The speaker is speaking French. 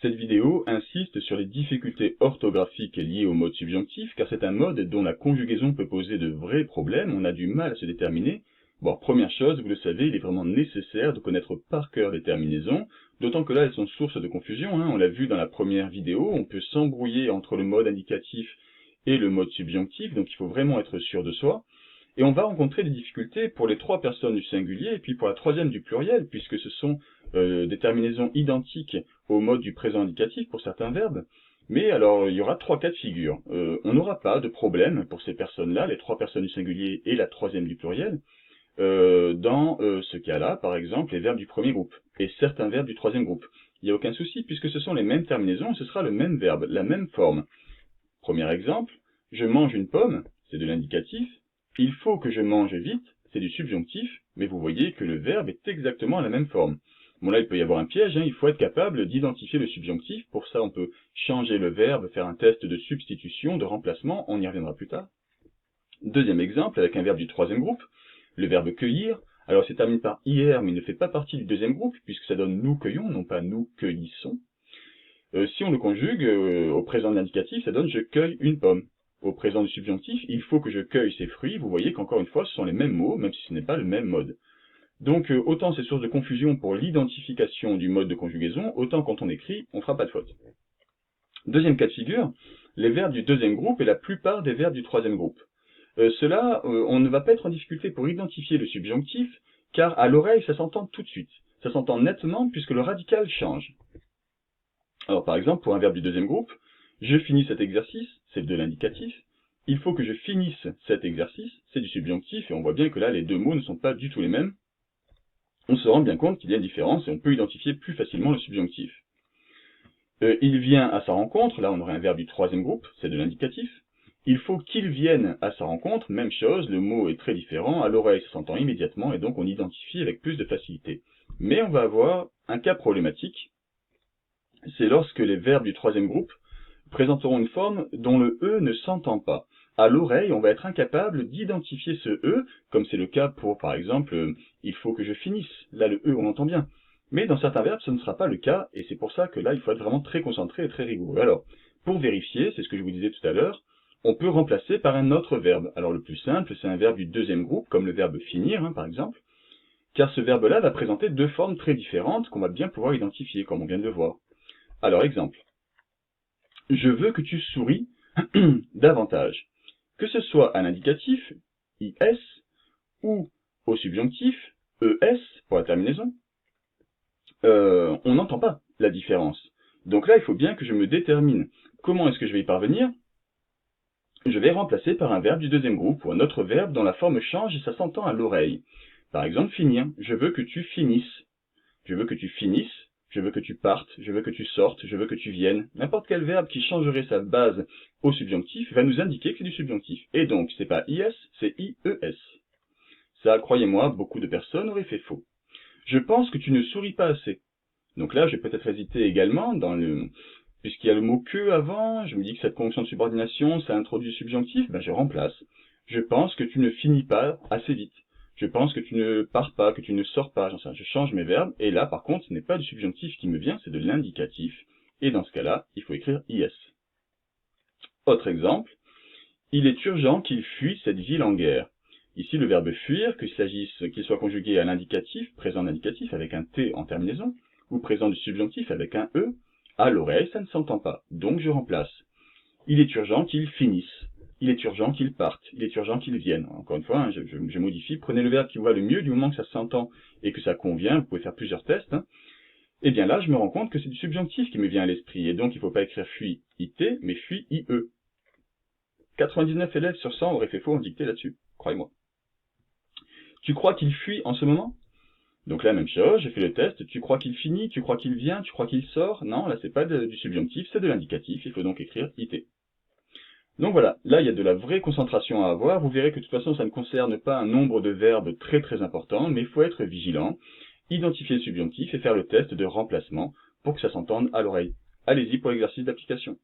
Cette vidéo insiste sur les difficultés orthographiques liées au mode subjonctif, car c'est un mode dont la conjugaison peut poser de vrais problèmes, on a du mal à se déterminer. Bon, première chose, vous le savez, il est vraiment nécessaire de connaître par cœur les terminaisons, d'autant que là elles sont source de confusion, on l'a vu dans la première vidéo, on peut s'embrouiller entre le mode indicatif et le mode subjonctif, donc il faut vraiment être sûr de soi. Et on va rencontrer des difficultés pour les trois personnes du singulier et puis pour la troisième du pluriel, puisque ce sont des terminaisons identiques au mode du présent indicatif pour certains verbes. Mais alors, il y aura trois cas de figure. On n'aura pas de problème pour ces personnes-là, les trois personnes du singulier et la troisième du pluriel, dans ce cas-là, par exemple, les verbes du premier groupe et certains verbes du troisième groupe. Il n'y a aucun souci, puisque ce sont les mêmes terminaisons et ce sera le même verbe, la même forme. Premier exemple, je mange une pomme, c'est de l'indicatif. Il faut que je mange vite, c'est du subjonctif, mais vous voyez que le verbe est exactement la même forme. Bon là, il peut y avoir un piège, il faut être capable d'identifier le subjonctif. Pour ça, on peut changer le verbe, faire un test de substitution, de remplacement, on y reviendra plus tard. Deuxième exemple, avec un verbe du troisième groupe, le verbe cueillir. Alors, c'est terminé par IR, mais il ne fait pas partie du deuxième groupe, puisque ça donne nous cueillons, non pas nous cueillissons. Si on le conjugue au présent de l'indicatif, ça donne je cueille une pomme. Au présent du subjonctif, il faut que je cueille ces fruits. Vous voyez qu'encore une fois, ce sont les mêmes mots, même si ce n'est pas le même mode. Donc, autant c'est source de confusion pour l'identification du mode de conjugaison, autant quand on écrit, on ne fera pas de faute. Deuxième cas de figure, les verbes du deuxième groupe et la plupart des verbes du troisième groupe. Cela, on ne va pas être en difficulté pour identifier le subjonctif, car à l'oreille, ça s'entend tout de suite. Ça s'entend nettement puisque le radical change. Alors, par exemple, pour un verbe du deuxième groupe, je finis cet exercice, c'est de l'indicatif. Il faut que je finisse cet exercice, c'est du subjonctif, et on voit bien que là, les deux mots ne sont pas du tout les mêmes. On se rend bien compte qu'il y a une différence, et on peut identifier plus facilement le subjonctif. Il vient à sa rencontre, là on aurait un verbe du troisième groupe, c'est de l'indicatif. Il faut qu'il vienne à sa rencontre, même chose, le mot est très différent, à l'oreille ça s'entend immédiatement, et donc on identifie avec plus de facilité. Mais on va avoir un cas problématique, c'est lorsque les verbes du troisième groupe présenteront une forme dont le E ne s'entend pas. À l'oreille, on va être incapable d'identifier ce E, comme c'est le cas pour, par exemple, il faut que je finisse. Là, le E, on l'entend bien. Mais dans certains verbes, ce ne sera pas le cas, et c'est pour ça que là, il faut être vraiment très concentré et très rigoureux. Alors, pour vérifier, c'est ce que je vous disais tout à l'heure, on peut remplacer par un autre verbe. Alors, le plus simple, c'est un verbe du deuxième groupe, comme le verbe finir, par exemple, car ce verbe-là va présenter deux formes très différentes qu'on va bien pouvoir identifier, comme on vient de le voir. Alors, exemple. Je veux que tu souris davantage. Que ce soit à l'indicatif, IS, ou au subjonctif, ES, pour la terminaison, on n'entend pas la différence. Donc là, il faut bien que je me détermine. Comment est-ce que je vais y parvenir? Je vais remplacer par un verbe du deuxième groupe, ou un autre verbe dont la forme change et ça s'entend à l'oreille. Par exemple, finir. Je veux que tu finisses. Je veux que tu finisses. Je veux que tu partes, je veux que tu sortes, je veux que tu viennes. N'importe quel verbe qui changerait sa base au subjonctif va nous indiquer que c'est du subjonctif. Et donc, c'est pas IS, c'est IES. Ça, croyez-moi, beaucoup de personnes auraient fait faux. Je pense que tu ne souris pas assez. Donc là, je vais peut-être hésiter également puisqu'il y a le mot que avant, je me dis que cette conjonction de subordination, ça introduit le subjonctif, je remplace. Je pense que tu ne finis pas assez vite. Je pense que tu ne pars pas, que tu ne sors pas, je change mes verbes, et là, par contre, ce n'est pas du subjonctif qui me vient, c'est de l'indicatif. Et dans ce cas-là, il faut écrire IS. Autre exemple, il est urgent qu'il fuit cette ville en guerre. Ici, le verbe fuir, qu'il soit conjugué à l'indicatif, présent d'indicatif avec un T en terminaison, ou présent du subjonctif avec un E, à l'oreille, ça ne s'entend pas, donc je remplace. Il est urgent qu'il finisse. Il est urgent qu'il parte, il est urgent qu'il vienne. Encore une fois, je modifie, prenez le verbe qui vous va le mieux, du moment que ça s'entend et que ça convient, vous pouvez faire plusieurs tests. Et bien là, je me rends compte que c'est du subjonctif qui me vient à l'esprit, et donc il ne faut pas écrire fuit IT, mais fuit IE. 99 élèves sur 100 auraient fait faux en dictée là-dessus, croyez-moi. Tu crois qu'il fuit en ce moment? Donc là, même chose, j'ai fait le test, tu crois qu'il finit, tu crois qu'il vient, tu crois qu'il sort? Non, là c'est pas du subjonctif, c'est de l'indicatif, il faut donc écrire IT. Donc voilà, là il y a de la vraie concentration à avoir, vous verrez que de toute façon ça ne concerne pas un nombre de verbes très important, mais il faut être vigilant, identifier le subjonctif et faire le test de remplacement pour que ça s'entende à l'oreille. Allez-y pour l'exercice d'application.